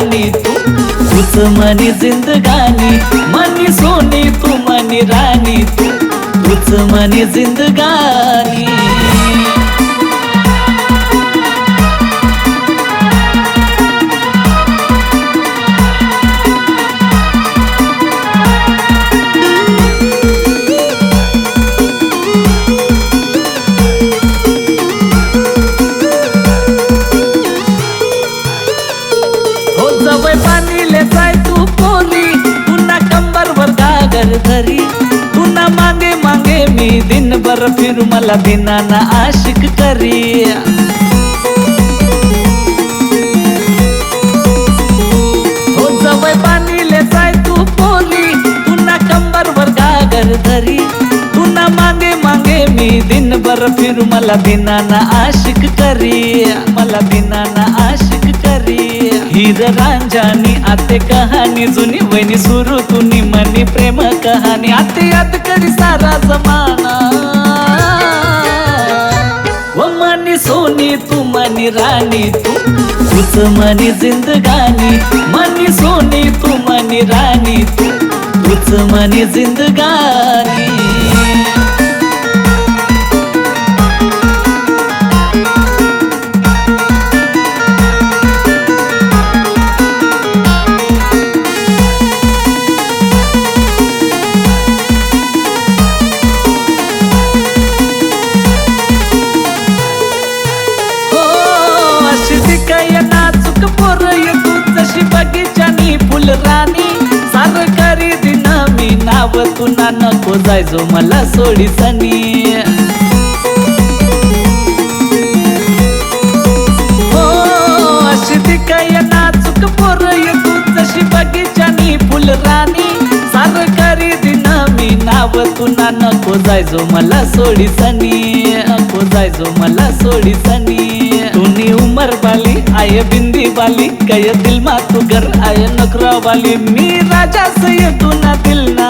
राणी तूच मनी जिंदगानी, मनी सोनी तू मनी राणी तूच मनी जिंदगानी। जवळ पाणीले जाय तू पोली, पुन्हा कंबरवर गागर धरी, पुन्हा मागे मागे मी दिनभर फिरू मला दिनाना आशिक करी। हो जवळ पाणीले जाय तू पोली, पुन्हा कंबरवर गागर धरी, पुन्हा मागे मागे मी दिनभर फिरू मला दिनाना आशिक करी, मला दिनाना आशिक करी। हीर रांझानी आते कहानी जुनी वैनी सुरू तुनी मनी प्रेम कहानी, आते याद करी सारा जमाना। वो मनी सोनी तू मनी राणी तूच मनी जिंदगानी, मनी सोनी तू मनी राणी तूच मनी जिंदगानी। नाजूक पोर तू जशी बगीचानी फुल राणी, सार करी दिन मी नाव तुना नको जायचो मला सोडीसनी। हो अशी दिकाय नाजूक पोर तू जशी बगीचानी फुल राणी, सार करी दिन मी नाव तुना नको जायचो मला सोडीसनी, नको जायचो मला सोडीसनी। तूनी उमर वाली आय बिंदी वाली, कय दिल मा तू घर आय नखरा वाली, मी राजा सय तू ना दिल ना।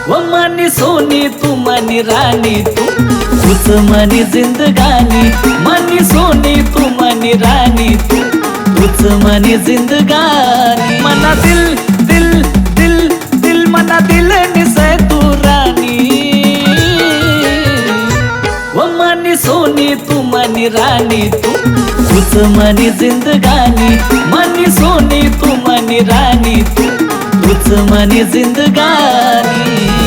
वो मनी सोनी तू मनी राणी तूच मनी जिंदगानी, मनी सोनी तू मनी राणी तूच मनी जिंदगानी। मना दिल दिल दिल दिल मना दिल निसय तू राणी, वो मनी सोनी तू मनी राणी तूच मनी जिंदगानी, मनी सोनी तू मनी राणी तूच मनी जिंदगानी।